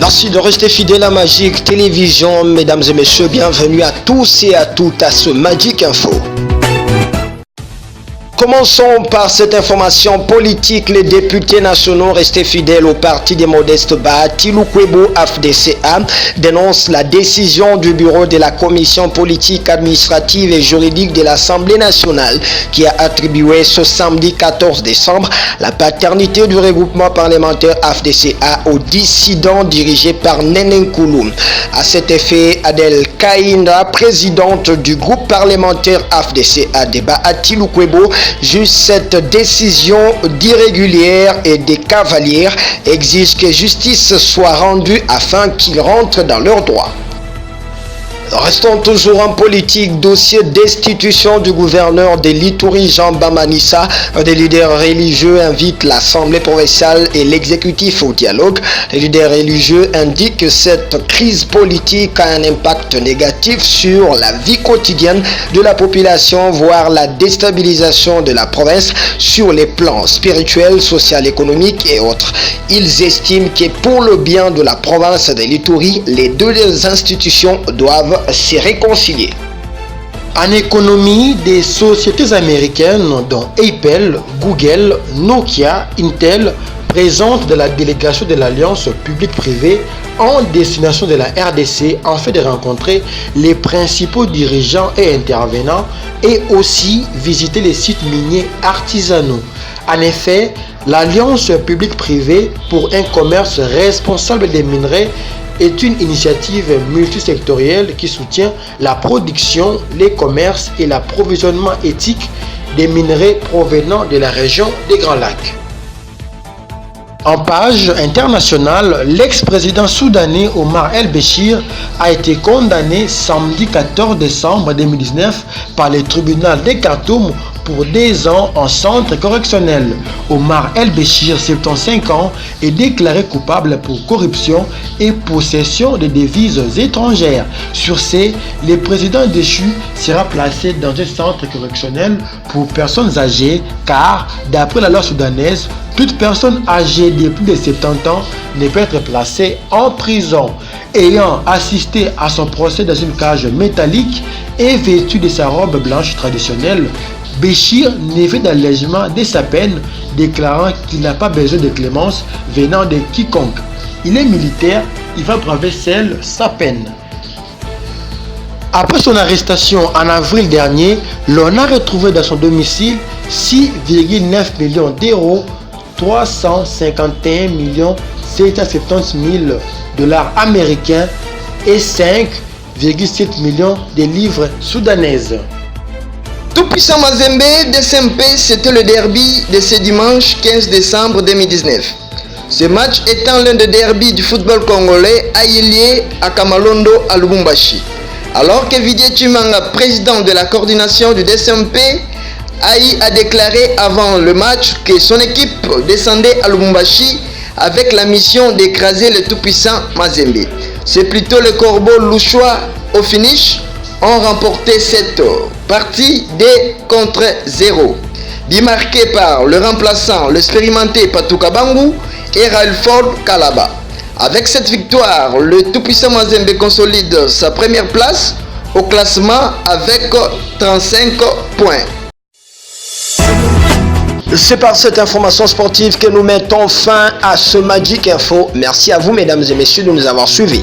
Merci de rester fidèle à Magic Télévision. Mesdames et messieurs, bienvenue à tous et à toutes à ce Magic Info. Commençons par cette information politique. Les députés nationaux restés fidèles au parti des modestes Bahati Lukwebo FDCA dénoncent la décision du bureau de la commission politique, administrative et juridique de l'Assemblée nationale qui a attribué ce samedi 14 décembre la paternité du regroupement parlementaire FDCA aux dissidents dirigés par Nenenkulu. À cet effet, Adel Kainda, présidente du groupe parlementaire FDCA de Bahati Lukwebo, juge cette décision d'irrégulière et de cavalière, exige que justice soit rendue afin qu'ils rentrent dans leurs droits. Restons toujours en politique. Dossier destitution du gouverneur de l'Ituri, Jean Bamanissa. Des leaders religieux invitent l'Assemblée provinciale et l'exécutif au dialogue. Les leaders religieux indiquent que cette crise politique a un impact négatif sur la vie quotidienne de la population, voire la déstabilisation de la province sur les plans spirituels, social, économique et autres. Ils estiment que pour le bien de la province de l'Ituri, les deux institutions doivent se réconcilier. En économie, des sociétés américaines dont Apple, Google, Nokia, Intel présentent de la délégation de l'Alliance publique-privée en destination de la RDC afin de rencontrer les principaux dirigeants et intervenants et aussi visiter les sites miniers artisanaux. En effet, l'Alliance publique-privée pour un commerce responsable des minerais est une initiative multisectorielle qui soutient la production, les commerces et l'approvisionnement éthique des minerais provenant de la région des Grands Lacs. En page internationale, l'ex-président soudanais Omar El-Béchir a été condamné samedi 14 décembre 2019 par le tribunal de Khartoum pour 10 ans en centre correctionnel. Omar El-Béchir, 75 ans, est déclaré coupable pour corruption et possession de devises étrangères. Sur ce, le président déchu sera placé dans un centre correctionnel pour personnes âgées car, d'après la loi soudanaise, toute personne âgée de plus de 70 ans ne peut être placée en prison. Ayant assisté à son procès dans une cage métallique et vêtu de sa robe blanche traditionnelle, Béchir ne fait d'allègement de sa peine, déclarant qu'il n'a pas besoin de clémence venant de quiconque. Il est militaire, il va braver seul sa peine. Après son arrestation en avril dernier, l'on a retrouvé dans son domicile 6,9 millions d'euros, 351 770 000 dollars américains et 5,7 millions de livres soudanaises. Tout-puissant Mazembe DSMP, c'était le derby de ce dimanche 15 décembre 2019. Ce match étant l'un des derbys du football congolais à Yélié, à Kamalondo, à Lubumbashi. Alors que Vidier Chimanga, président de la coordination du DSMP, a déclaré avant le match que son équipe descendait à Lubumbashi avec la mission d'écraser le tout-puissant Mazembe. C'est plutôt le Corbeau Louchois au finish ont remporté cette partie 2-0. But marqué par le remplaçant, l'expérimenté Patou Kabangu et Railford Kalaba. Avec cette victoire, le tout-puissant Mazembe consolide sa première place au classement avec 35 points. C'est par cette information sportive que nous mettons fin à ce Magic Info. Merci à vous, mesdames et messieurs, de nous avoir suivis.